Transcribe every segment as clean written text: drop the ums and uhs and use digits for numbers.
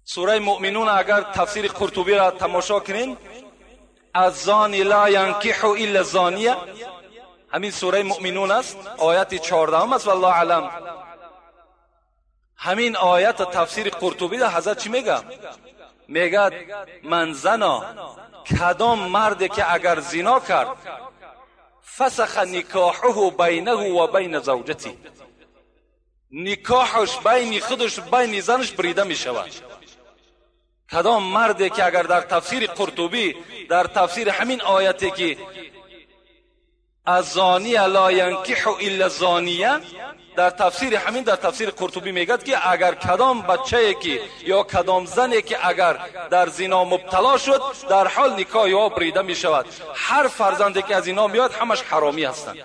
سوره مؤمنون اگر تفسیر قرطبی را تماشا کنین، الزانی لا ینکح الا الزانیه، همین سوره مؤمنون است، آیت 14 است. والله علم همین آیت تفسیر قرطبی را حضرت چی میگه؟ میگه من زنا، کدام مردی که اگر زنا کرد، فسخ نکاحه بینه و بین زوجتی، نکاحش بین خودش بین زنش بریده می شود. کدام مردی که اگر در تفسیر قرطبی، در تفسیر همین آیتی که الزانیه لا ینکح الا الزانیه، در تفسیر همین در تفسیر قرطبی میگد که اگر کدام بچه‌ای که یا کدام زنی که اگر در زنا مبتلا شد، در حال نکاح او بریده می شود. هر فرزندی که از اینا میاد همش حرامی هستند.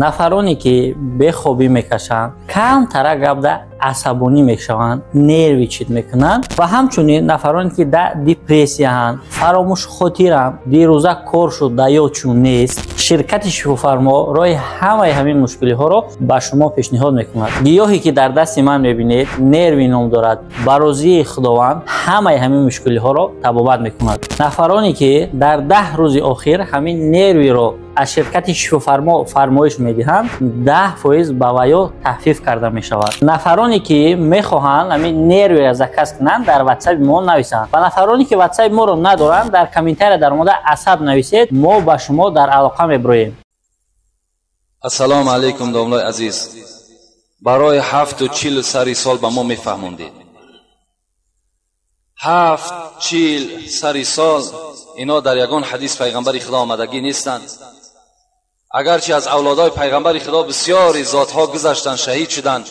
нафароне ки бехобӣ мекашанд камтара гапда асабонӣ мешаванд, нерви чит мекунанд ва ҳамчунин нафароне ки да депрессияанд, фаромӯшхотиранд, дирӯза кор шуд даё чун нест, ширкати шифофармо роҳи ҳамаи ҳамин мушкилиҳоро ба шумо пешниҳод мекунад. гиёҳе ки дар дасти ман мебинед нерви ном дорад, ба розии худованд ҳамаи ҳамин мушкилиҳоро табобат мекунад. нафароне ки дар 10 рӯзи охир ҳамин нервиро аз ширкати шифофармо фармоиш медиҳанд, 10% ба ваё таҳфиф карда мешавад. нафароне ки мехоҳанд ҳамин нервиро заказ кунанд, дар ватсаби мо нависанд ва нафароне ки ватсаби моро надоранд, дар комментария дар мода асаб нависед, мо ба шумо дар алоқа меброем. ассалому алайкум домлои азиз. барои 740 сари сол ба мо мефаҳмондед. 740 сари сол اینا در یگان حدیث پیغمبر خدا آمدگی نیستند. اگرچه از اولادای پیغمبر خدا بسیاری ذاتها گذشتند، شهید شدند،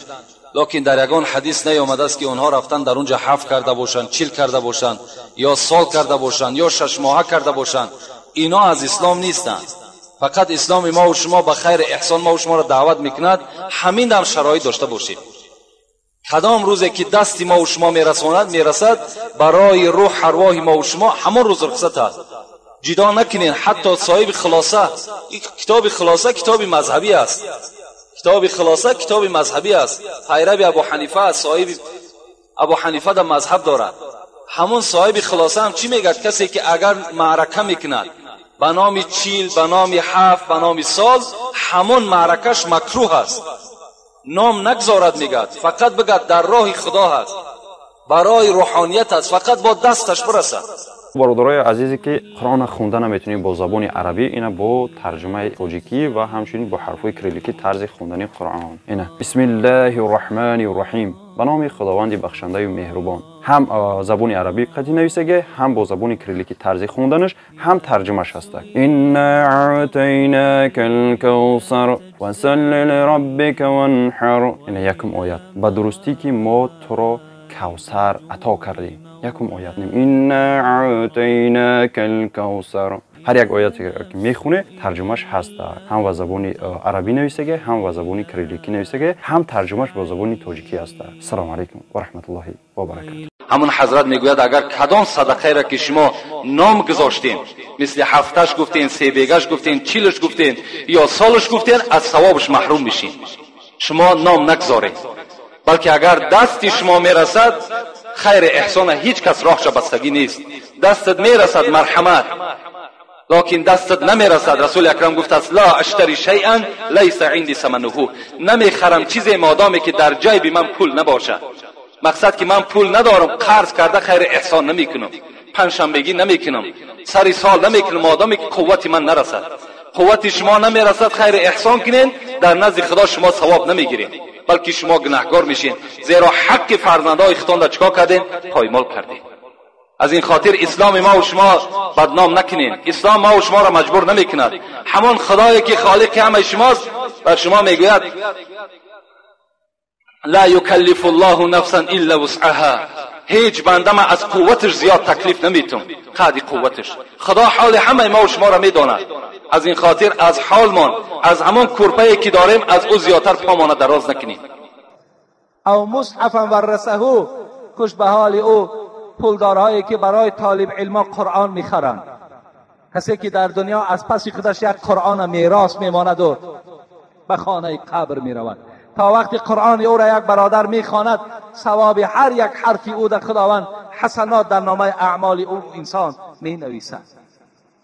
لکن در یگان حدیث نیامده است که اونها رفتن در اونجا 7 کرده باشند، 40 کرده باشند، یا سال کرده باشند، یا 6 ماه کرده باشند. اینا از اسلام نیستند. فقط اسلام ما و شما به خیر احسان ما و شما را دعوت میکند همین هم شرایط داشته باشید. کدام روزی که دستی ما و شما میرسد برای روح ارواح ما و شما همون روز رخصت است. جدا نکنین. حتی صاحب خلاصه، کتاب خلاصه کتاب مذهبی است. کتاب خلاصه کتاب مذهبی است. پیرو ابو حنیفه است. صاحب ابو حنیفه در مذهب دارد. همون صاحب خلاصه هم چی میگه؟ کسی که اگر معرکه میکند به نام چیل، به نام 7، به نام سال، همون معرکش مکروه است. نام نگذارد میگد، فقط بگد در راه خدا هست، برای روحانیت است، فقط با دستش برسد. برادرای عزیزی که قرآن خونده نمیتونید با زبان عربی، اینا با ترجمه تاجیکی و همچنین با حرفای کریلیکی طرز خوندن قرآن. اینا بسم الله الرحمن الرحیم، به نام خداوند بخشنده و مهربان. هم زبان عربی قدی نویسه، هم با زبان کریلیکی طرز خوندنش، هم ترجمهش هست. انا اعطیناک الکوثر فصل لربک وانحر. اینا یکم آیت با درستی که ما تو را کوثر عطا کردیم. یکم آیت نیم انا اعطیناک الکوثر. هر یک آیتی که میخونه ترجمهش هست، هم با زبان عربی نویسه، هم با زبان کریلیکی نویسه، هم ترجمهش با زبان تاجیکی است. السلام علیکم و رحمت الله و برکاته. همون حضرت میگوید اگر کدام صدقه را که شما نام گذاشتین، مثل 7ش گفتین، 3 بیگش گفتین، 40ش گفتین یا سالش گفتین، از ثوابش محروم میشین. شما نام نگذارید، بلکه اگر دستی شما میرسد خیر احسان هیچ کس راهش بستگی نیست. دستت میرسد مرحمت، لكن دستت نمیرسد. رسول اکرم گفت است لا اشتری شیئا لیس عندي ثمنه. نمیخرم چیزی مادامی که در جیب من پول نباشه. مقصد که من پول ندارم، قرض کرده خیر احسان نمیکنم، پنجشنبگی نمیکنم، سری سال نمیکنم، مادامی که قوت من نرسد. قوت شما نمیرسد خیر احسان کنین، در نزد خدا شما ثواب نمیگیرین، بلکه شما گناهکار میشین، زیرا حق فرزندای خودتان را چیکار کردین؟ پایمال کردین. از این خاطر اسلام ما و شما بدنام نکنین. اسلام ما و شما را مجبور نمیکند. همان خدایی که خالق همه شماست بر شما میگوید لا یکلف الله نفسا الا وسعها. هیچ بنده ما از قوتش زیاد تکلیف نمیتون، قدر قوتش. خدا حال همه ما و شما را میداند. از این خاطر از حالمان، از همان کرپه‌ای که داریم، از او زیادتر پامان دراز نکنیم. او مصحفا ورثه، کش به حال او پولدارهایی که برای طالب علما قرآن میخرند. کسی که در دنیا از پس خودش یک قرآن میراث میماند و به خانه قبر میرود، تا وقتی قرآن او را یک برادر میخواند، ثواب هر یک حرفی او در خداوند حسنات در نامه اعمال اون انسان می نویسند.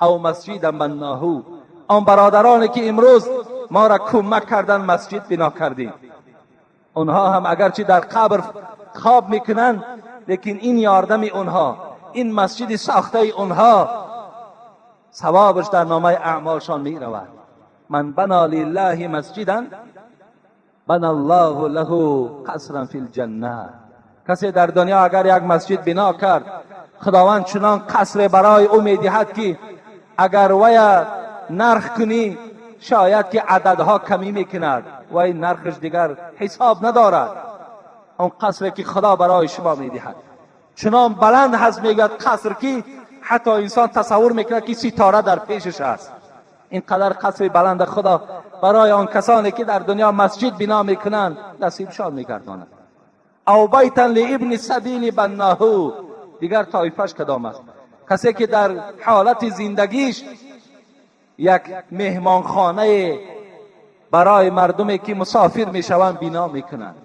او مسجد بناهو، آن برادرانی که امروز ما را کمک کردن مسجد بنا کردیم، اونها هم اگرچه در قبر خواب میکنن، لیکن این یاردم اونها، این مسجد ساخته اونها، ثوابش در نامه اعمالشان می رود. من بنا لله مسجدا بنا الله له قصرا فی الجنه. کسی در دنیا اگر یک مسجد بنا کرد، خداوند چنان قصر برای او میدهد که اگر وی نرخ کنی شاید که عددها کمی میکند و این نرخش دیگر حساب ندارد. اون قصر که خدا برای شما میدهد چنان بلند هست، میگد قصر که حتی انسان تصور میکنه که ستاره در پیشش است. اینقدر قصر بلند خدا برای آن کسانی که در دنیا مسجد بنا میکنند نصیبشان میگرداند. او بیتا لابن السبیل بناهو، دیگر طایفش کدام است؟ کسی که در حالت زندگیش یک مهمانخانه برای مردمی که مسافر میشوند بنا میکنند.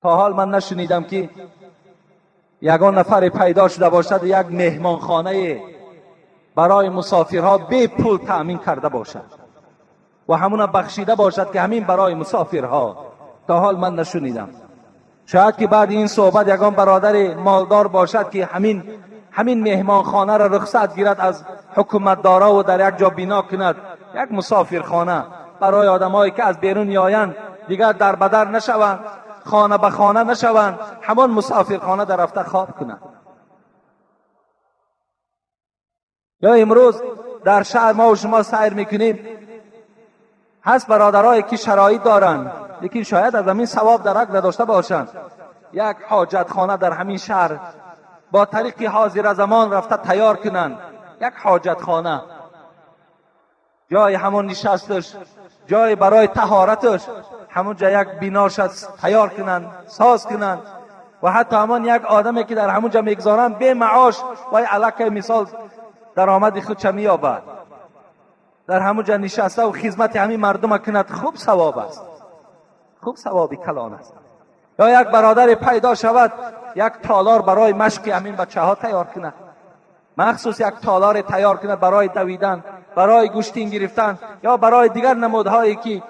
تا حال من نشنیدم که یگان نفر پیدا شده باشد یک مهمانخانه برای مسافرها بی پول تأمین کرده باشد و همون بخشیده باشد که همین برای مسافرها. تا حال من نشنیدم. شاید که بعد این صحبت یگان برادر مالدار باشد که همین مهمانخانه را رخصت گیرد از حکومت دارا و در یک جا بنا کند، یک مسافرخانه برای آدمایی که از بیرون آیند دیگر در بدر نشوند، خانه به خانه نشوند، همان مسافرخانه در رفته خواب کنند. یا امروز در شهر ما و شما سیر میکنیم، هست برادرایی که شرایط دارند لیکن شاید از همین ثواب درک نداشته باشند، یک حاجت خانه در همین شهر با طریق حاضر زمان رفته تیار کنند. یک حاجت خانه، جای همون نشستش، جای برای طهارتش، همون جا یک بیناش تیار کنند، ساز کنند و حتی همون یک آدمی که در همون جا میگذارند به معاش و علاقه مثال درآمد خود چه مییابد، در همون جا نشسته و خدمت همین مردم کند. خوب ثواب است، خوب ثوابی کلان است. یا یک برادر پیدا شود یک تالار برای مشق همین بچه ها تیار کند، مخصوص یک تالار تیار کند برای دویدن، برای گوشتین گرفتن یا برای دیگر نمودهایی که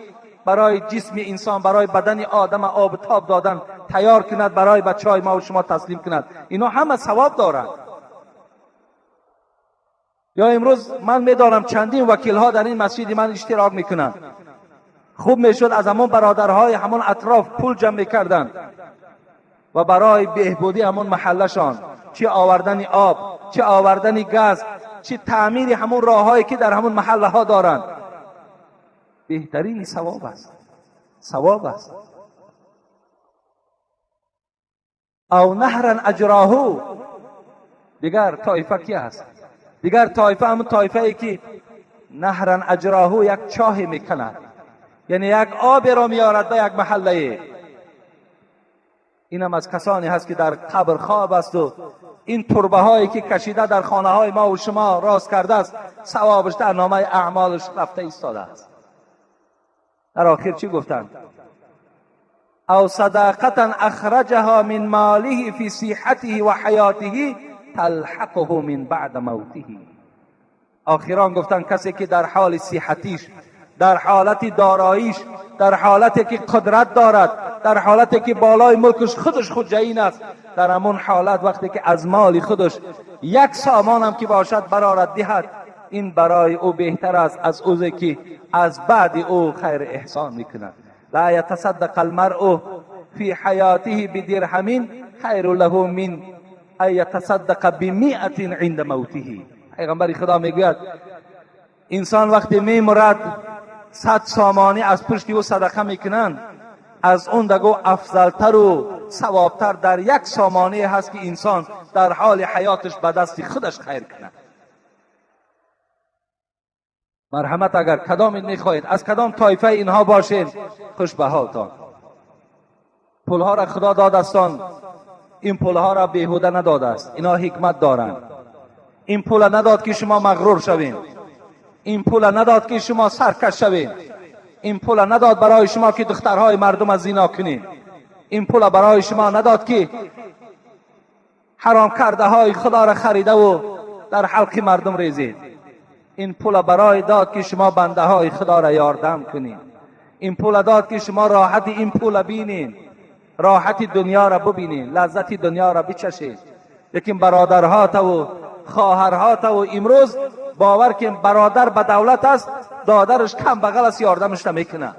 برای جسم انسان، برای بدن آدم آب تاب دادن تیار کند، برای بچه های ما و شما تسلیم کند. اینا همه ثواب دارند. یا امروز من میدانم چندین وکیل ها در این مسجد من اشتراک میکنند. خوب میشد از همون برادرهای همون اطراف پول جمع میکردند و برای بهبودی همون محلشان، چه آوردن آب، چه آوردن گاز، چه تعمیر همون راههایی که در همون محله ها دارند، بهترین ثواب است، ثواب است. او نهرا اجراهو، دیگر طایفه کی است؟ دیگر طایفه همون طایفه ای که نهرا اجراهو یک چاه میکند، یعنی یک آب را میارد به یک محله. اینم از کسانی هست که در قبر خواب است و این تربه هایی که کشیده در خانه های ما و شما راست کرده است، ثوابش در نامه اعمالش رفته ایستاده است. در آخر چی گفتند؟ او صداقتا اخرجها من ماله فی صحته و حیاته تلحقه من بعد موته. آخران گفتند کسی که در حال صحتیش، در حالت داراییش، در حالتی که قدرت دارد، در حالتی که بالای ملکش خودش خودجین است، در همون حالت وقتی که از مال خودش یک سامان هم که باشد برارد دهد، این برای او بهتر است از اوزی که از بعد او خیر احسان میکند. لا یتصدق المرء فی حیاته بدرهم خیر له من ان یتصدق ب100 عند موته. پیغمبر خدا میگوید انسان وقتی میمیرد 100 سامانی از پشت او صدقه میکنند، از اون دگو افضلتر و ثوابتر در یک سامانی هست که انسان در حال حیاتش به دست خودش خیر کند. مرحمت اگر کدام این میخواهید، از کدام طایفه اینها باشین، خوش به حالتان. پولها را خدا دادستان، این پولها را بیهوده نداده است، اینا حکمت دارند. این پول نداد که شما مغرور شوین، این پول نداد که شما سرکش شوین، این پول نداد برای شما که دخترهای مردم از زنا کنین، این پول برای شما نداد که حرام کرده های خدا را خریده و در حلق مردم ریزید. این پول برای داد که شما بنده های خدا را یاردم کنید. این پول داد که شما راحت این پول بینید، راحت دنیا را ببینید، لذت دنیا را بچشید. لیکن برادرها و خواهرها و امروز باور که برادر به دولت است، دادرش کم بغل است، یاردمش نمیکنه.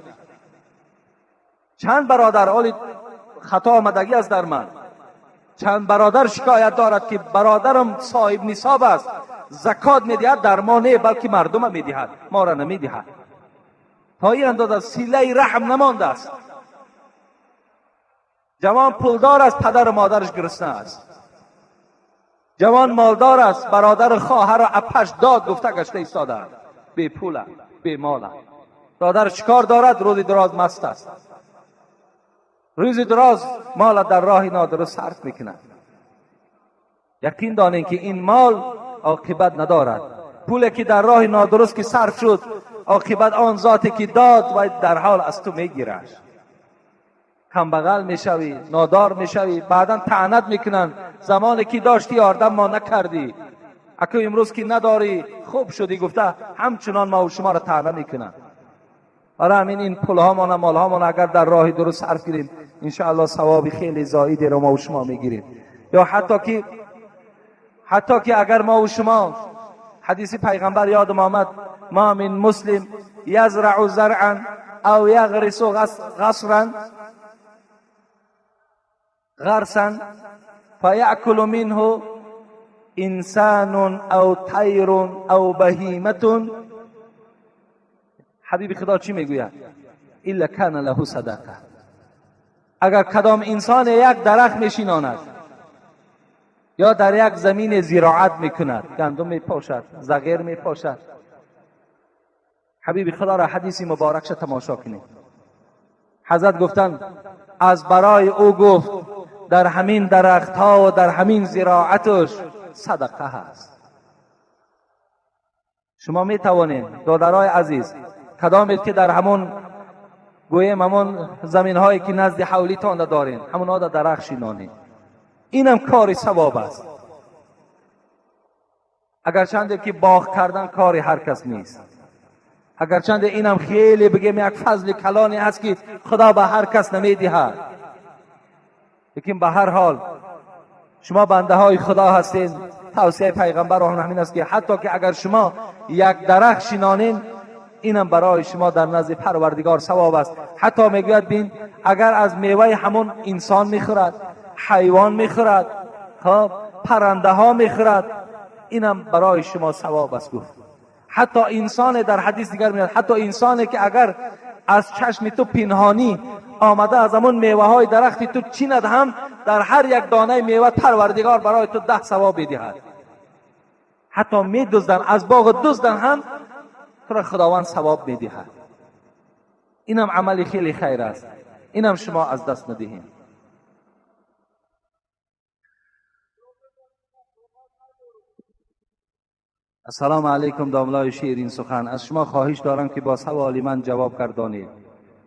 چند برادر اولی خطا آمدگی است در من، چند برادر شکایت دارد که برادرم صاحب نصاب است، زکات میدهد، در ما نه بلکه مردم میدهد، ما را نمیدهد. تا این اندازه صله رحم نمانده است. جوان پولدار است، پدر و مادرش گرسنه است. جوان مالدار است، برادر خواهر را اپش داد گفته گشته ایستاده، بی پول بی مال. دادر چیکار دارد؟ روزی دراز مست است، روزی دراز مال در راه نادرست صرف میکند. یقین دانین که این مال عاقبت ندارد. پولی که در راه نادرست که صرف شد، عاقبت آن ذاتی که داد و در حال از تو میگیرش. کم بغل میشوی، نادار میشوی، بعدا طعنت میکنن زمانی که داشتی یاردم ما نکردی، اکو امروز که نداری خوب شدی گفته همچنان ما و شما را طعنه میکنن. برای همین این پولهامان و مالهامان اگر در راه درست صرف کنیم، انشاءالله ثواب خیلی زایدی رو ما و شما میگیریم. یا حتی که اگر ما و شما، حدیث پیغمبر یادم آمد، ما من مسلم یزرع زرعا او یغرس غرسا فیأکل منه انسان او طیر او بهیمه، حبیب خدا چی میگوید؟ الا کان له صدقه. اگر کدام انسان یک درخت میشیناند یا در یک زمین زراعت میکند، گندم میپاشد، زغیر میپاشد، حبیب خدا را حدیث مبارکش تماشا کنید. حضرت گفتند از برای او گفت در همین درخت ها و در همین زراعتش صدقه هست. شما می توانید دادرای عزیز، کدامید که در همون گویم همون زمین هایی که نزد حولی تان دارین، همون ها در درخت شینانید، اینم کار ثواب است. اگرچند که باغ کردن کاری هر کس نیست، اگرچند اینم خیلی بگیم یک فضل کلانی است که خدا به هر کس نمیدهد، لیکن به هر حال شما بنده های خدا هستید. توصیه پیغمبر همین است که حتی که اگر شما یک درخت شینانین، اینم برای شما در نزد پروردگار ثواب است. حتی میگوید بین اگر از میوه همون انسان میخورد، حیوان میخورد، پرنده ها میخورد، اینم برای شما ثواب است. گفت حتی انسان، در حدیث دیگر میاد، حتی انسانی که اگر از چشم تو پنهانی آمده از همون میوه های درختی تو چیند، هم در هر یک دانه میوه پروردگار برای تو 10 ثواب میدهد. حتی میدزدن از باغ دزدن هم تو را خداوند ثواب میدهد. اینم عملی خیلی خیر است، اینم شما از دست ندهید. السلام علیکم داملای شیرین سخن، از شما خواهش دارم که با سوال من جواب گردانید.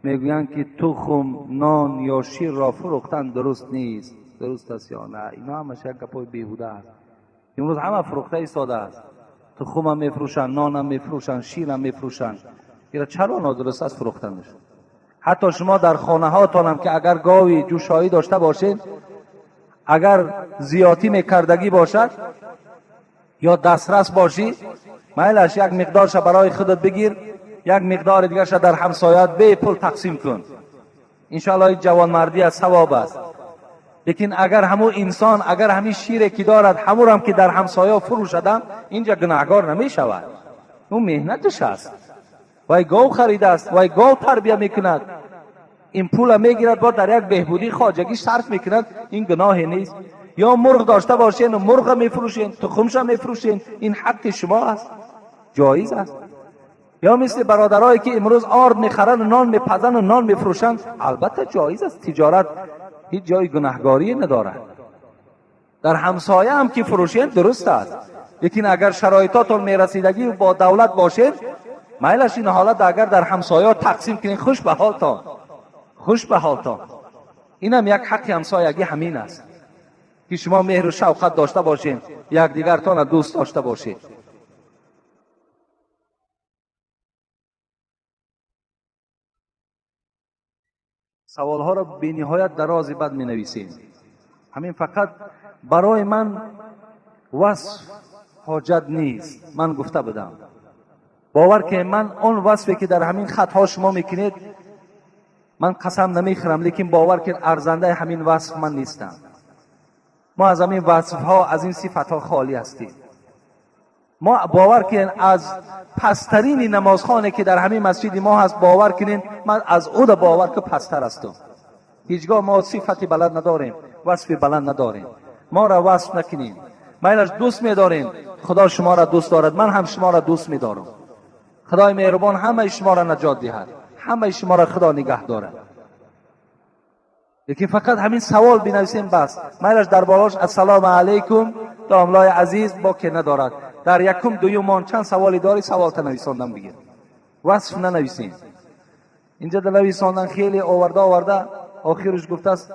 میگویند که تخم، نان یا شیر را فروختن درست نیست، درست است یا نه؟ اینا همش یک گپای بیهوده است. امروز همه فروخته ایستاده است. تخم هم میفروشن، نان هم میفروشن، شیر هم میفروشن. اینا چرا نادرست است فروختنش؟ حتی شما در خانه هاتون هم که اگر گاوی جوشایی داشته باشید، اگر زیاتی میکردگی باشد یا دسترس باشی، میلش یک مقدارش برای خودت بگیر، یک مقدار دیگرش در همسایت به پول تقسیم کن. انشاءالله جوان مردی از ثواب است. لیکن اگر همون انسان، اگر همین شیری که دارد همون هم که در همسایه فروشدن، اینجا گناهگار نمی شود. اون مهنتش است، وای گاو خریده است، وای گاو تربیه میکند، این پول میگیرد با در یک بهبودی خواجگی صرف میکند، این گناه نیست. یا مرغ داشته باشین و مرغ میفروشین، تخمش میفروشین، این حق شما است، جایز است. یا مثل برادرایی که امروز آرد میخرن و نان میپزن و نان میفروشن، البته جایز است، تجارت هیچ جای گناهگاری ندارد. در همسایه هم که فروشین درست است، لیکن اگر شرایطاتون میرسیدگی و با دولت باشین، میلش این حالت اگر در همسایه تقسیم کنین، خوش به حالتان، خوش به حالتان. اینم یک حق همسایگی همین است که شما مهر و شفقت داشته باشین، یکدیگرتان را دوست داشته باشید. سوالها را به نهایت دراز بد می نویسیم. همین فقط برای من وصف حاجت نیست، من گفته بودم. باور که من اون وصفی که در همین خطها شما میکنید من قسم نمیخورم، لیکن باور که ارزنده همین وصف من نیستم. ما از همین وصفها، از این صفتها خالی هستیم. ما باور کنین از پسترین نمازخانه که در همین مسجد ما هست، باور کنین من از او دا باور که پستر هستم. هیچگاه ما صفتی بلند نداریم، وصفی بلند نداریم. ما را وصف نکنین. میلش دوست می‌دارین، خدا شما را دوست دارد، من هم شما را دوست می‌دارم. خدای مهربان همه شما را نجات دهد، همه شما را خدا نگه دارد. لیکن فقط همین سوال بنویسیم بس. میلش در بالاش السلام علیکم داملای عزیز با که ندارد. در یکم دویمان چند سوالی داری، سوال تا نویساندن بگیر، وصف ننویسین. اینجا در نویساندن خیلی آورده آخرش گفته است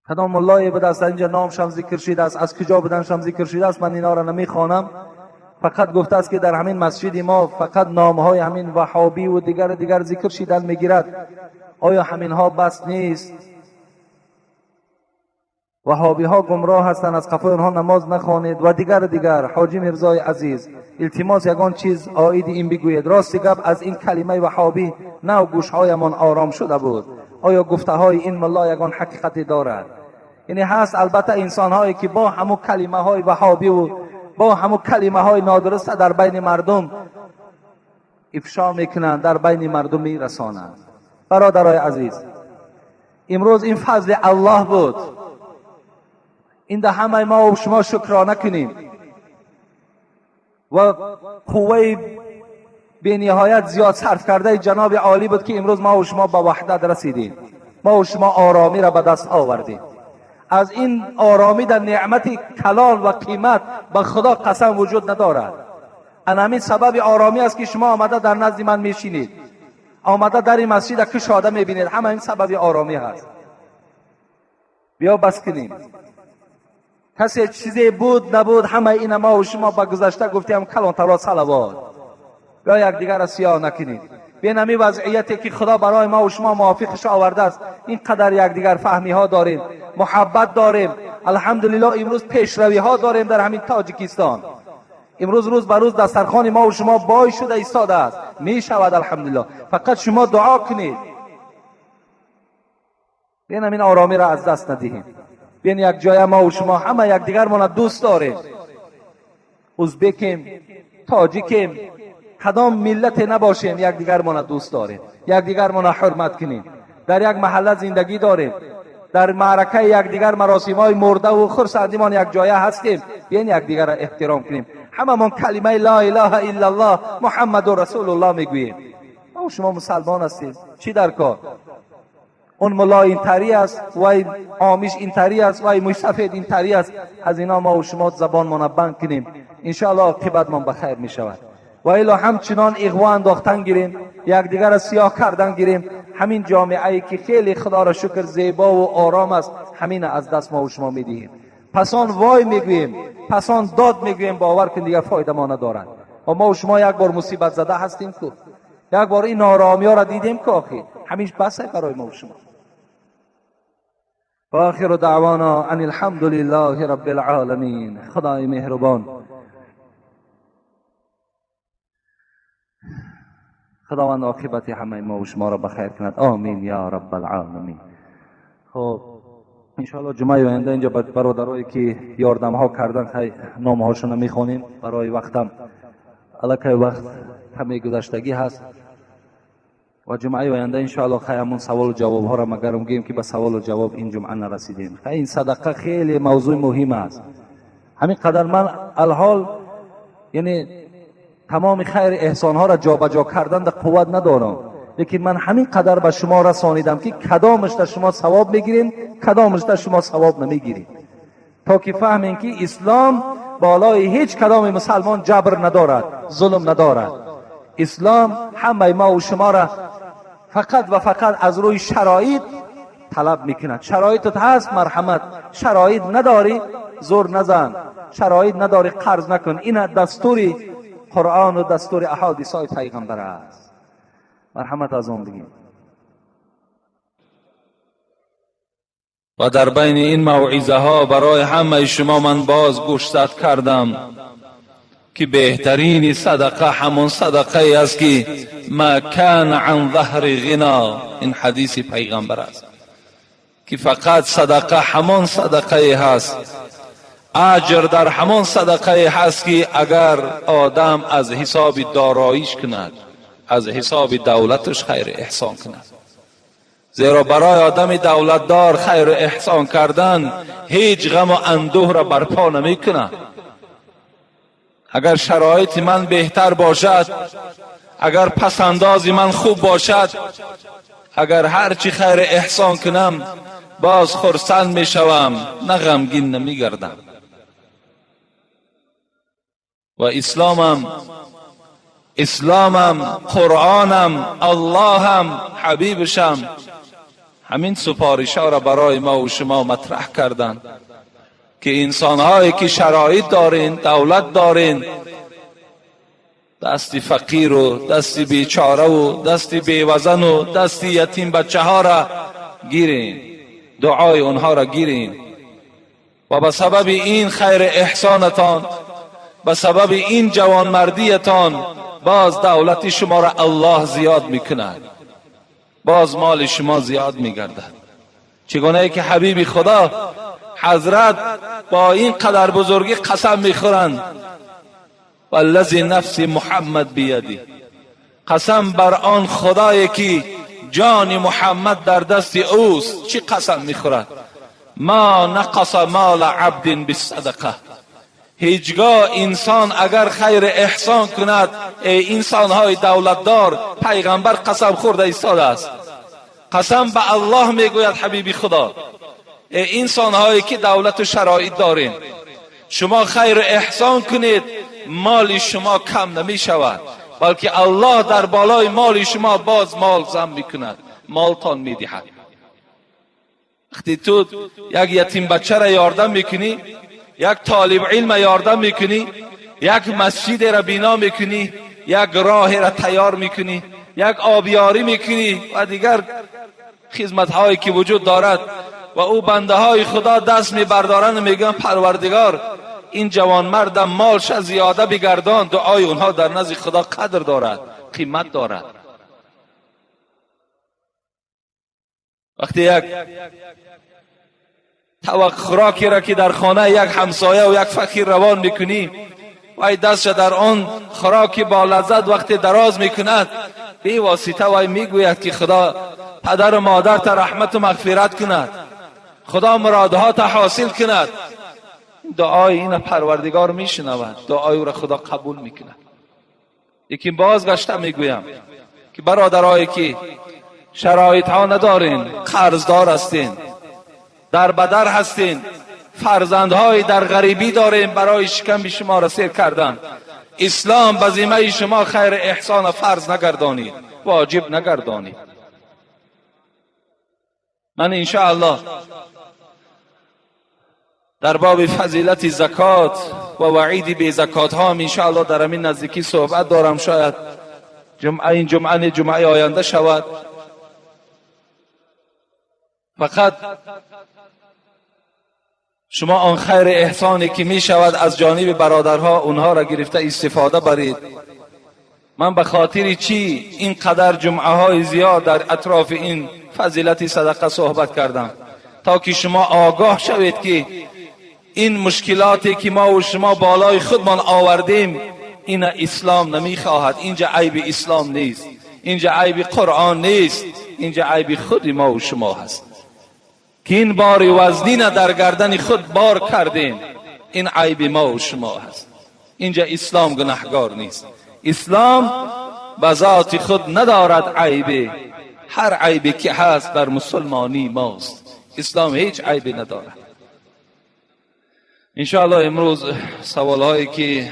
کدام ملای بوده است اینجا نامشم ذکر شده است، از کجا بودنشم ذکر شده است، من اینا را نمیخوانم. فقط گفته است که در همین مسجد ما فقط نامهای همین وهابی و دیگر ذکر شدن میگیرد. آیا همین ها بس نیست؟ وهابی ها گمراه هستند، از قفای آنها نماز نخوانید و دیگر. حاجی میرزای عزیز التماس یگان چیز عاید این بگوید. راست گپ از این کلمه وهابی نه گوشهایمان آرام شده بود. آیا گفته های این ملا یگان حقیقتی دارد؟ یعنی هست البته انسان هایی که با همون کلمه های وهابی و با همون کلمه های نادرست در بین مردم افشا میکنند، در بین مردم میرسانند. برادرای عزیز، امروز این فضل الله بود. این ده همه ما و شما شکرانه کنیم و قوه به نهایت زیاد صرف کرده جناب عالی بود که امروز ما و شما به وحدت رسیدیم، ما و شما آرامی را به دست آوردیم. از این آرامی در نعمت کلال و قیمت به خدا قسم وجود ندارد. همین سبب آرامی است که شما آمده در نزد من میشینید، آمده در این مسجد کشاده میبینید، همه این سبب آرامی هست. بیا بس کنیم. کسی چیزی بود نبود، همه این ما و شما با گذشته گفتیم کلان تلا صلوات. بیا یک دیگر را سیاه نکنید. بین همین وضعیتی که خدا برای ما و شما موافقش آورده است، اینقدر یک دیگر فهمی ها داریم، محبت داریم. الحمدلله امروز پیشروی ها داریم در همین تاجیکستان. امروز روز به روز دسترخوان ما و شما بای شده ایستاده است، می شود الحمدلله. فقط شما دعا کنید. بین همین آرامی را از دست ندهیم. بین یک جای ما و شما همه یک دیگر ما دوست داریم. ازبکیم، تاجیکیم، کدام ملت نباشیم، یک دیگر ما دوست داریم، یک دیگر ما حرمت کنیم. در یک محله زندگی داریم، در معرکه یک دیگر مراسم های مرده و خرسندیمان یک جایه هستیم. بیاین یک دیگر را احترام کنیم. همه من کلمه لا اله الا الله محمد رسول الله میگوییم. ما شما مسلمان هستیم، چی در کار؟ اون ملا این تری است، وای آمیش این تری است، وای مشتفید این تری است. از اینا ما و شما زبان ما بند کنیم، ان شاء الله عاقبت من بخیر می شود. و الا همچنان اغوا انداختن گیریم، یک دیگر را سیاه کردن گیریم. همین جامعه ای که خیلی خدا را شکر زیبا و آرام است، همین از دست ما و شما میدهیم. پسان وای میگوییم، پسان داد میگوییم، باور کن دیگر فایده ما ندارد. و ما و شما یک بار مصیبت زده هستیم که یک بار این نارامی ها را دیدیم که آخی همیش بسه برای ما و شما. و آخر دعوانا ان الحمد لله رب العالمین. خدای مهربان، خداوند عاقبت همه ما و شما را بخیر کند. آمین یا رب العالمین. خب ان شاء الله جمعه آینده اینجا برادرایی که یاردم ها کردن نام هاشون میخونیم. برای وقتم الکی وقت همه گذشتگی هست و جمعه آینده ان شاء الله خیامون سوال و جواب ها را مگرم گیم که به سوال و جواب این جمعه نرسیدیم. این صدقه خیلی موضوع مهم است. همین قدر من الحال یعنی تمام خیر احسان ها را جابجا کردن در قوت ندارم، لیکن من همین قدر به شما رسانیدم که کدامش در شما ثواب میگیرین، کدامش در شما ثواب نمیگیرین، تا که فهمین که اسلام بالای هیچ کدام مسلمان جبر ندارد، ظلم ندارد. اسلام همه ما و شما را فقط و فقط از روی شرایط طلب میکند. شرایطت هست مرحمت، شرایط نداری زور نزن، شرایط نداری قرض نکن. این دستور قرآن و دستور احادیث های پیغمبر است. مرحمت از اون بگیم. و در بین این موعظه ها برای همه شما من باز گوشزد کردم که بهترین صدقه همون صدقه است که ما کان عن ظهر غنا. این حدیث پیغمبر است که فقط صدقه همون صدقه هست، اجر در همون صدقه هست که اگر آدم از حساب داراییش کند، از حساب دولتش خیر احسان کند. زیرا برای آدم دولتدار خیر احسان کردن هیچ غم و اندوه را برپا نمی کند. اگر شرایط من بهتر باشد، اگر پسنداز من خوب باشد، اگر هرچی خیر احسان کنم باز خرسند می شوم، نه غمگین نمی گردم. و اسلامم قرآنم اللهم حبیبشم همین سفارش ها را برای ما و شما مطرح کردند که انسان هایی که شرایط دارین، دولت دارین، دستی فقیر و دستی بیچاره و دستی بیوزن و دستی یتیم بچه ها را گیرین، دعای اونها را گیرین و به سبب این خیر احسانتان، به سبب این جوانمردیتان باز دولت شما را الله زیاد میکند، باز مال شما زیاد میگردد. چگونه ای که حبیب خدا حضرت با این قدر بزرگی قسم میخورند والذی نفس محمد بیدی، قسم بر آن خدایی که جان محمد در دست اوست. چی قسم میخورد؟ ما نقص مال عبد بالصدقه. هیچگاه انسان اگر خیر احسان کند، ای انسان های دولتدار، پیغمبر قسم خورده ایستاده است، قسم به الله میگوید حبیب خدا، ای انسان هایی که دولت و شرایط دارین، شما خیر احسان کنید مال شما کم نمی شود، بلکه الله در بالای مال شما باز مال زم میکند، مالتان میدهد. وقتی تو یک یتیم بچه را یاردم میکنی، یک طالب علم یاردم میکنی، یک مسجد را بنا میکنی، یک راه را تیار میکنی، یک آبیاری میکنی و دیگر خدمت هایی که وجود دارد و او بنده های خدا دست میبردارن میگن پروردگار این جوان مردم مالش زیاده بگردان، دعای اونها در نزد خدا قدر دارد، قیمت دارد. وقتی یک طبق خوراکی را که در خانه یک همسایه و یک فقیر روان میکنی وای دستش در آن خوراکی با لذت وقتی دراز میکند، به واسطه وای میگوید که خدا پدر و مادر تا رحمت و مغفرت کند، خدا مرادها تا حاصل کند. دعای این پروردگار میشنود، دعای او را خدا قبول میکند. یکی بازگشته میگویم که برادرایی که شرایط ها ندارین، قرضدار هستین، در بدر هستین، فرزندهای در غریبی دارین، برای شکم شما را سیر کردن، اسلام به ذمه شما خیر احسان فرض نگردانید، واجب نگردانید. من انشاءالله در باب فضیلت زکات و وعید بی زکات ها انشاءالله در همین نزدیکی صحبت دارم، شاید این جمعه آینده شود. فقط شما آن خیر احسانی که می شود از جانب برادرها اونها را گرفته استفاده برید. من به خاطر چی اینقدر جمعه های زیاد در اطراف این فضیلت صدقه صحبت کردم؟ تا که شما آگاه شوید که این مشکلاتی که ما و شما بالای خودمان آوردیم این اسلام نمیخواهد. اینجا عیب اسلام نیست، اینجا عیب قرآن نیست، اینجا عیب خود ما و شما هست که این بار وزنین در گردن خود بار کردین. این عیب ما و شما هست. اینجا اسلام گناهگار نیست. اسلام به ذات خود ندارد عیب، هر عیبی که هست در مسلمانی ماست. اسلام هیچ عیبی ندارد. انشاءالله امروز سوال هایی که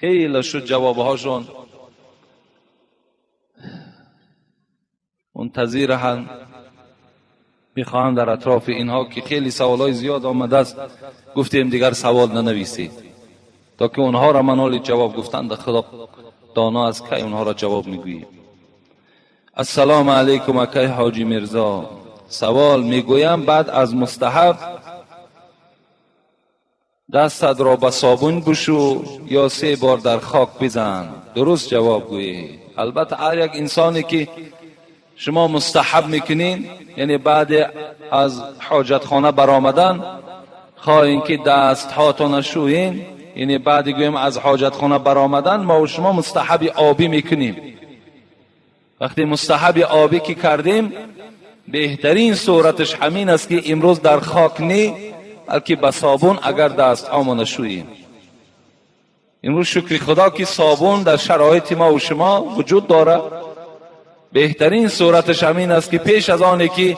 خیلی شد جواب هاشون منتظرند. میخواهم در اطراف اینها که خیلی سوالای زیاد آمده است گفتیم دیگر سوال ننویسید تا که اونها را منال جواب گفتند. خدا دانا از که اونها را جواب میگوییم. السلام علیکم اکای حاجی مرزا، سوال میگویم بعد از مستحب دستت را به صابون بشو یا 3 بار در خاک بزن؟ درست جواب گویی. البته هر یک انسانی که شما مستحب میکنین، یعنی بعد از حاجت خانه برآمدن خواهین که دست هاتون شوین، یعنی بعد گویم از حاجت خانه برآمدن ما و شما مستحب آبی میکنیم. وقتی مستحب آبی که کردیم بهترین صورتش همین است که امروز در خاک نی بلکه به صابون اگر دست هامون نشوییم. امروز شکر خدا که صابون در شرایط ما و شما وجود داره. بهترین صورتش همین است که پیش از آنی که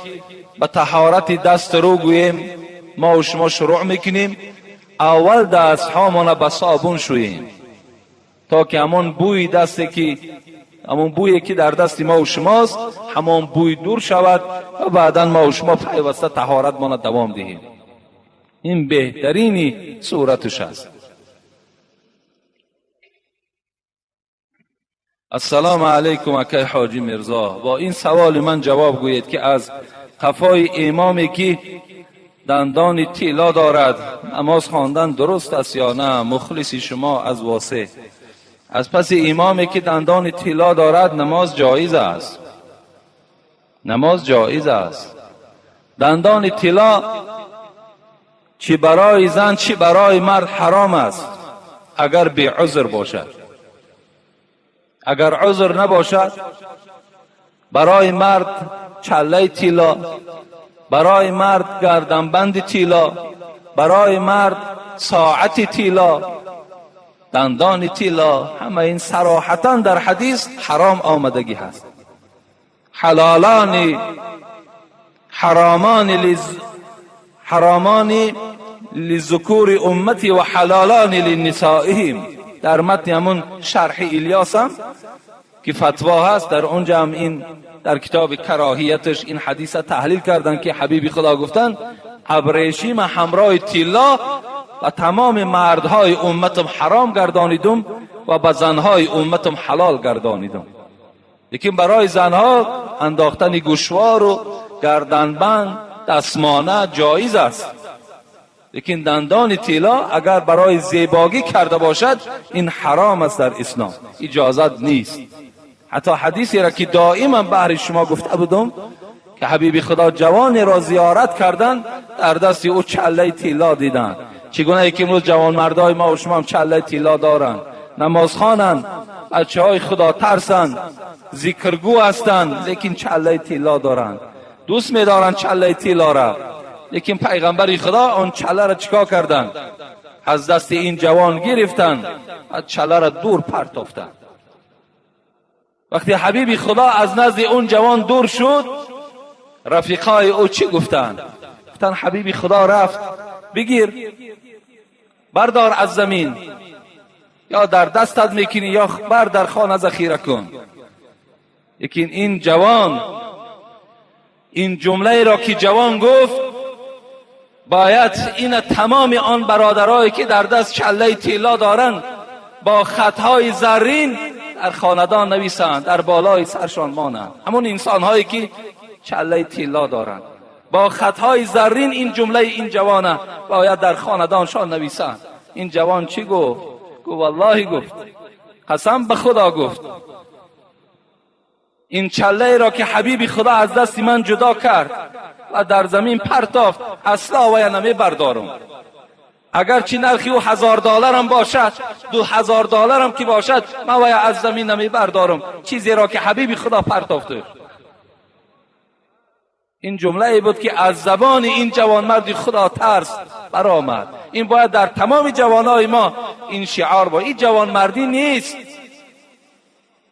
به طهارت دست رو گوییم ما و شما شروع میکنیم اول دست هامون به صابون شوییم تا که همون بوی دستی که همون بویی که در دست ما و شماست همون بوی دور شود و بعدا ما و شما پیوسته طهارت ما دوام دهیم. این بهترین صورتش است. السلام علیکم اکای حاجی مرزا، با این سوال من جواب گویید که از قفای امامی که دندان طلا دارد نماز خواندن درست است یا نه؟ مخلص شما از واسه. از پس امامی که دندان طلا دارد نماز جایز است. نماز جایز است. دندان طلا چی برای زن چی برای مرد حرام است اگر بی عذر باشد. اگر عذر نباشد برای مرد چله طلا، برای مرد گردنبند طلا، برای مرد ساعت طلا، دندان طلا، همه این صراحتا در حدیث حرام آمدگی هست. حرامان لذکور امتی و حلالان لنسائهم. در متن همون شرح الیاس هم که فتوا هست در اونجا هم این در کتاب کراهیتش این حدیث تحلیل کردن که حبیب خدا گفتن ابریشم همراه طلا و تمام مردهای امتم حرام گردانیدم و به زنهای امتم حلال گردانیدم. لیکن برای زنها انداختن گوشوار و گردنبند دستمانه جایز است. لیکن دندان طلا اگر برای زیبایی کرده باشد این حرام است، در اسلام اجازت نیست. حتی حدیثی را که دائما بهر شما گفته بودم که حبیب خدا جوانی را زیارت کردن در دست او چله طلا دیدن. چگونه که امروز جوان مردای ما و شما هم چله طلا دارن، نماز خوانن، بچه های خدا ترسن، ذکرگو هستن، لیکن چله طلا دارن، دوست می‌دارن چله طلا را. لیکن پیغمبر خدا اون چله را چیکار کردن؟ از دست این جوان گرفتن و چله را دور پرتافتن. وقتی حبیب خدا از نزد اون جوان دور شد رفیقای او چی گفتن؟ گفتن حبیب خدا رفت، بگیر بردار از زمین، یا در دستت میکنی یا بر در خانه ذخیره کن. لیکن این جوان این جمله را که جوان گفت باید این تمام آن برادرایی که در دست چله طلا دارن با خطهای زرین در خاندان نویسند، در بالای سرشان مانند. همون انسان هایی که چله طلا دارند با خطهای زرین این جمله این جوانه باید در خاندانشان نویسند. این جوان چی گفت؟ گفت والله، گفت قسم به خدا، گفت این چله را که حبیب خدا از دست من جدا کرد و در زمین پرتافت اصلا وای نمی بردارم. اگرچه نرخی او $1000 هم باشد، $2000 هم که باشد، من وای از زمین نمی بردارم چیزی را که حبیب خدا پرتافته. این جمله ای بود که از زبان این جوان مرد خدا ترس برآمد. این باید در تمام جوانای ما این شعار باید. این جوان مردی نیست،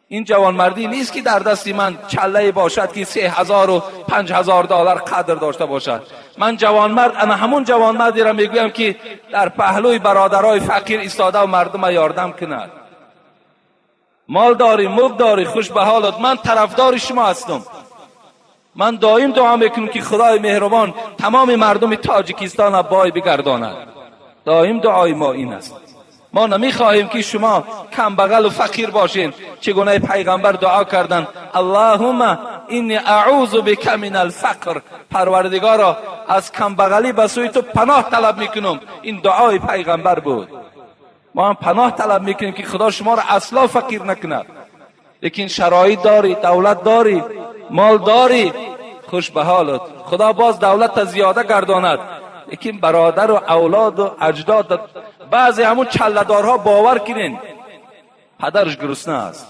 این جوان مردی نیست که در دستی من چله باشد که $3000 و $5000 قدر داشته باشد. من جوان مرد، انا همون جوان مردی را میگویم که در پهلوی برادرای فقیر ایستاده و مردم یاردم کند. مال داری، ملک داری، خوش به حالت، من طرفدار شما هستم. من دائم دعا میکنم که خدای مهربان تمام مردم تاجیکستان بای بگرداند. دائم دعای ما این است. ما نمیخواهیم که شما کم بغل و فقیر باشین. چگونه پیغمبر دعا کردن اللهم انی اعوذ بک من الفقر، پروردگارا از کم بغلی به سوی تو پناه طلب میکنم. این دعای پیغمبر بود. ما هم پناه طلب میکنیم که خدا شما را اصلا فقیر نکند. لیکن شرایط داری، دولت داری، مال داری، خوش به حالت، خدا باز دولت تا زیاده گرداند. لیکن برادر و اولاد و اجداد، بعضی همون چله‌دارها باور کنین پدرش گرسنه است،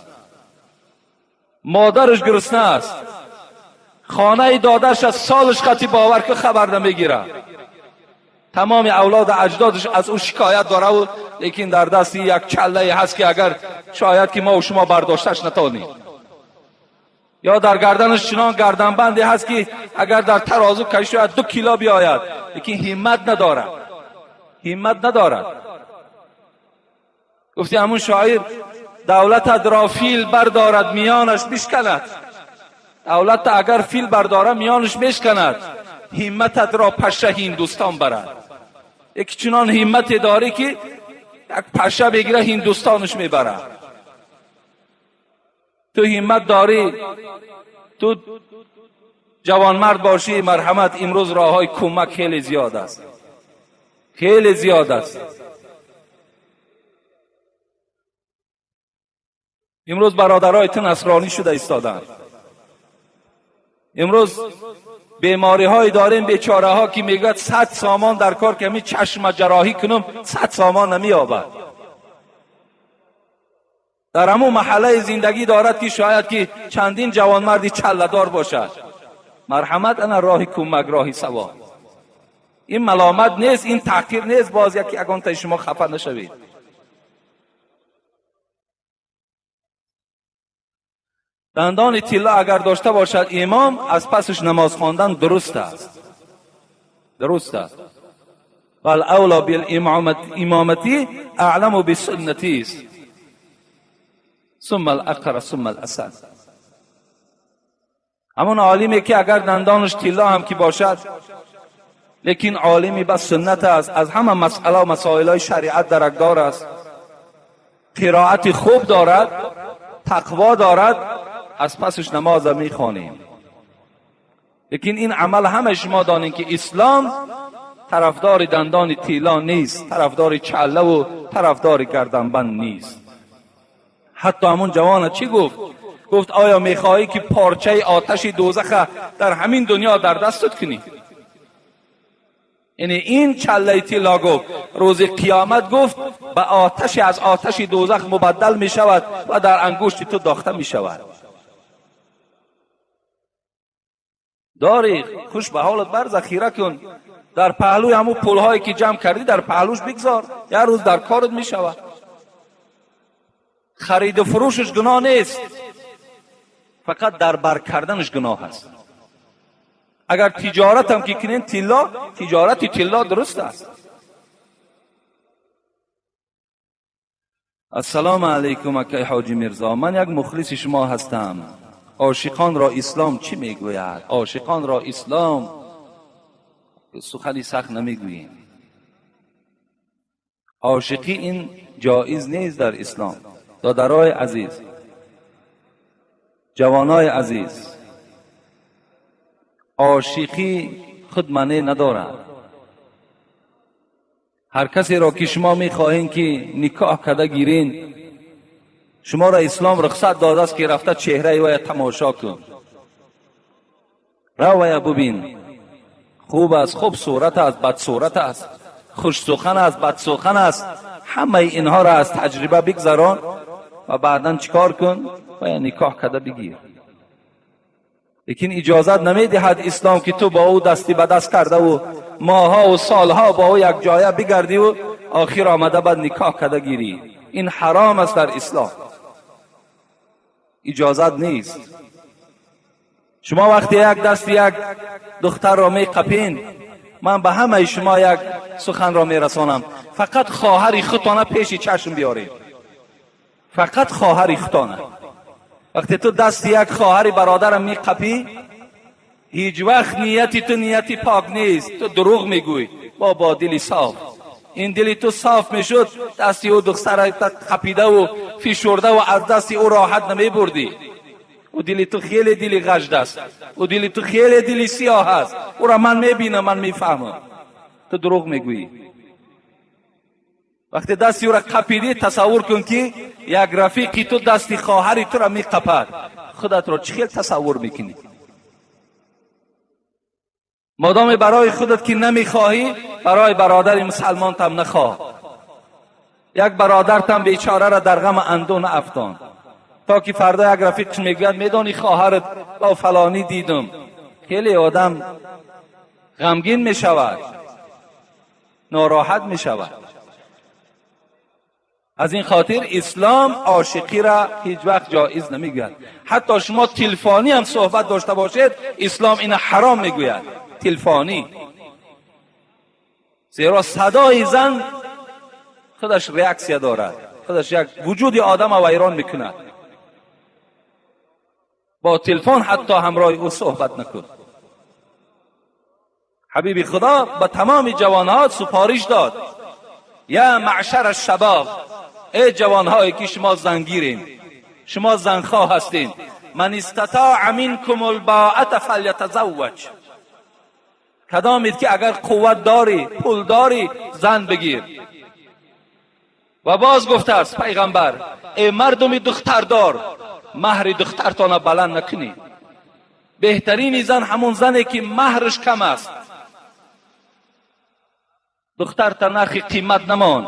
مادرش گرسنه است، خانه دادرش از سالش خطی باور که خبر نمیگیره، تمام اولاد و اجدادش از او شکایت داره و لیکن در دستی یک چله هست که اگر شاید که ما و شما برداشتش نتونیم، یا در گردنش چنان گردنبندی هست که اگر در ترازو کشی شاید 2 کیلو بیاید، لیکن همت ندارد. همت ندارد. گفتی همون شاعر دولت را فیل بردارد میانش بشکند. دولت اگر فیل برداره میانش بشکند، همتت را پشه هندوستان برد. یک چنان همت داری که یک پشه بگیره هندوستانش میبره. تو همت داری، تو جوانمرد باشی، مرحمت. امروز راههای کمک خیلی زیاد است، خیلی زیاد است. امروز برادرای تو نصرانی شده ایستادند. امروز بیماری های داریم، بیچاره ها که میگوید 100 سامان در کار که می چشم جراحی کنم 100 سامان نمییابد. در همون محله زندگی دارد که شاید که چندین جوانمردی چله‌دار باشد. مرحمت، انا راه کمک، راه ثواب. این ملامت نیست، این تحقیر نیست. باز یکان تا شما خفه نشوید. دندان طلا اگر داشته باشد امام، از پسش نماز خواندن درست است، درست است. والاولا بالامامتی اعلم بسنتی است، ثم الاقرا ثم الاسد. همون عالمی که اگر دندانش طلا هم که باشد لیکن عالمی بس سنت است، از همه مسئله و مسائل های شریعت درکدار است، قرائت خوب دارد، تقوا دارد، از پسش نماز میخوانیم. لیکن این عمل همه شما دانین که اسلام طرفدار دندان طلا نیست، طرفدار چله و طرفدار گردنبند نیست. حتی همون جوان چی گفت؟ گفت آیا میخواهی که پارچه آتش دوزخ در همین دنیا در دستت کنی؟ یعنی این چله طلا گفت روز قیامت گفت به آتش از آتش دوزخ مبدل می شود و در انگشت تو داخته می شود. داری خوش به حالت بر ذخیره کن، در پهلوی همون پولهایی که جمع کردی در پهلوش بگذار، یه روز در کارت می شود. خرید و فروشش گناه نیست، فقط در بر کردنش گناه است. اگر تجارت هم که کنین طلا، تجارت طلا درست است. السلام علیکم اکای حاجی میرزا، من یک مخلص شما هستم. عاشقان را اسلام چی میگوید؟ عاشقان را اسلام سخنی سخت نمیگوییم. عاشقی این جایز نیست در اسلام. دادرای عزیز، جوانای عزیز، عاشقی خود معنی ندارد. هر کسی را که شما میخواهین که نکاح کرده گیرین، شما را اسلام رخصت داده است که رفته چهره وی تماشا کن، رو وی ببین، خوب است، خوب صورت است، بد صورت است، خوش سخن است، بد سخن است، همه اینها را از تجربه بگذران و بعداً چیکار کن؟ و نکاح کرده بگیر. لیکن اجازت نمیدهد اسلام که تو با او دستی به دست کرده و ماها و سالها با او یک جایه بگردی و آخر آمده بعد نکاح کرده گیری. این حرام است در اسلام، اجازت نیست. شما وقتی یک دست یک دختر را میقپین، من به همه شما یک سخن را میرسانم، فقط خواهر خودتان پیش چشم بیارید، فقط خواهر خودتان. وقتی تو دست یک خواهر برادر میقپی، هیچ وقت نیتی تو نیتی پاک نیست، تو دروغ میگوی با دلی صاف. این دلی تو صاف میشد، دستی او دختر خپیده و فشرده و از دستی او راحت نمیبردی. او دلی تو خیلی دلی غجد است، او دلی تو خیلی دلی سیاه است. او را من میبینم، من میفهمم. تو دروغ میگویی. وقتی دستی او را قپیدی، تصور کن که یک رفیقی تو دستی خواهری تو را میقپد. خودت را چه خیلی تصور میکنی؟ مادام برای خودت که نمیخواهی، برای برادر مسلمان تم نخواه. یک برادر تم بیچاره را در غم اندوه نافتان، تا که فردا یک رفیقش میگوید میدانی خواهرت با فلانی دیدم. خیلی آدم غمگین میشود، ناراحت میشود. از این خاطر اسلام عاشقی را هیچ وقت جایز نمیگوید. حتی شما تلفنی هم صحبت داشته باشید، اسلام این حرام میگوید. تلفنی، زیرا صدای زن خودش ریاکسیا دارد، خودش یک وجود آدم را ویران میکند. با تلفن حتی همراه او صحبت نکن. حبیب خدا به تمام جوانها سفارش داد: یا معشر الشباب، ای جوانهایی که شما زنگیرین، شما زنخواه هستین، من استطاع منکم الباءة فلیتزوج. کدامید که اگر قوت داری، پول داری، زن بگیر. و باز گفته است پیغمبر: ای مردم دختردار، مهر دخترتان بلند نکنید. بهترین زن همون زنی که مهرش کم است. دختر تا نرخ قیمت نمان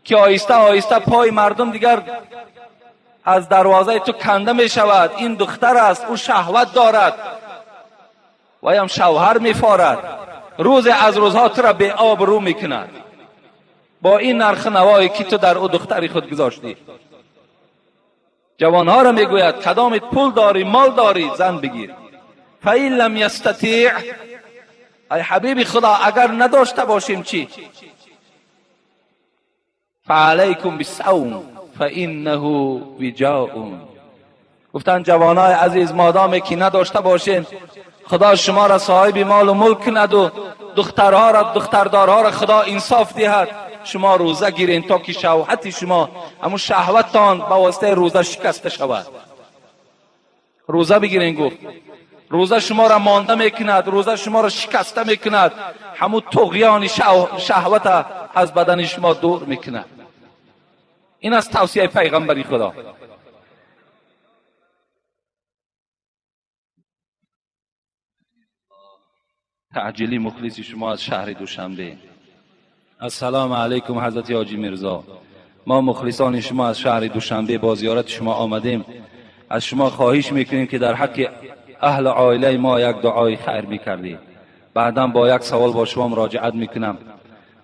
که آیسته آیسته پای مردم دیگر از دروازه تو کنده می شود. این دختر است، او شهوت دارد و هم شوهر می فارد. روز از روزها تو را به آب رو می کند با این نرخ نوایی که تو در او دختری خود گذاشتی. جوانها را می گوید کدامت پول داری، مال داری، زن بگیر. فإن لم یستطیع، ای حبیب خدا اگر نداشته باشیم چی؟ فعلیکم بالصوم فانه وجاء. گفتن جوانای عزیز مادامی که نداشته باشین، خدا شما را صاحب مال و ملک کند و دخترها را، دختردارها را خدا انصاف دهد. شما روزه گیرین تا که شهوت شما، همون شهوتتان به واسطه روزه شکسته شود. روزه بگیرین. گفت روزه شما را مانده میکند، روزه شما را شکسته میکند، همون طغیان شهوت از بدن شما دور میکند. این از توصیه پیغمبری خدا. تعجیلی مخلص شما از شهر دوشنبه. السلام علیکم حضرت حاجی میرزا. ما مخلصان شما از شهر دوشنبه با زیارت شما آمدیم. از شما خواهش میکنیم که در حق اهل عائله ما یک دعای خیر میکردید. بعدا با یک سوال با شما مراجعت میکنم.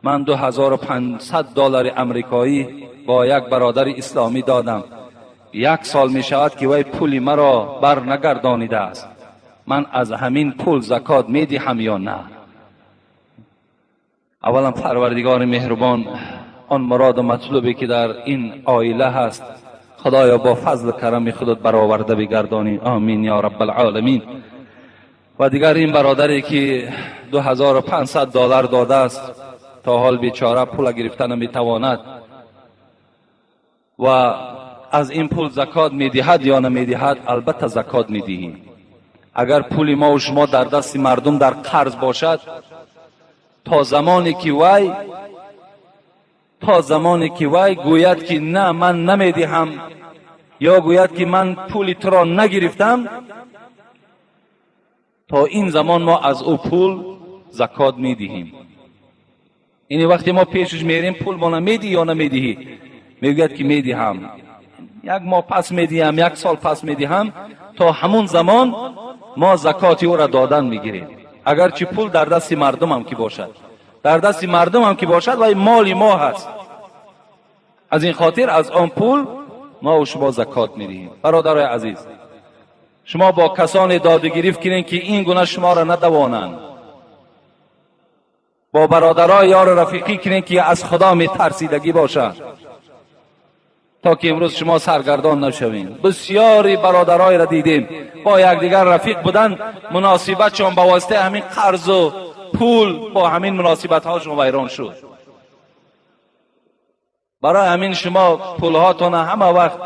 من $2500 امریکایی با یک برادر اسلامی دادم. 1 سال میشود که وی پول مرا بر نگردانیده است. من از همین پول زکات میدهم یا نه؟ اولا پروردگار مهربان آن مراد و مطلوبی که در این عائله هست خدایا با فضل کرم خودت برآورده بگردانی. آمین یا رب العالمین. و دیگر این برادری که $2500 داده است، تا حال بیچاره پول گرفتن نمیتواند و از این پول زکات میدهد یا نمیدهد؟ البته زکات میدهیم. اگر پول ما و شما در دست مردم در قرض باشد، تا زمانی که وی گوید که نه من نمیدهم یا گوید که من پول تو را نگرفتم، تا این زمان ما از او پول زکات میدهیم. این وقتی ما پیشش میریم پول ما نمیدی یا نمیدهی؟ میگوید که میدهم. 1 ماه پس میدهم، 1 سال پس میدهم. تا همون زمان ما زکات او را دادن میگیریم. اگرچه پول در دست مردم هم که باشد، در دست مردم هم که باشد و مال ما هست. از این خاطر از آن پول ما و شما زکات میدهیم. برادرای عزیز، شما با کسان داده گریفت کنین که این گونه شما را ندوانند. با برادرای یار رفیقی کنین که از خدا می ترسیدگی باشد. تا که امروز شما سرگردان نشوید. بسیاری برادرای را دیدیم با یکدیگر رفیق بودن، مناسبتشون به واسطه همین قرض و پول با همین مناسبت هاشون ویران شد. برای همین شما پولهاتون همه وقت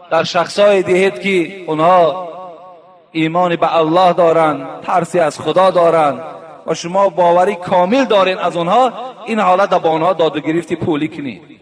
در شخصای دهید که اونها ایمان به الله دارن، ترسی از خدا دارن و شما باوری کامل دارین از اونها، این حالت با اونها داد و گرفت پولی کنید.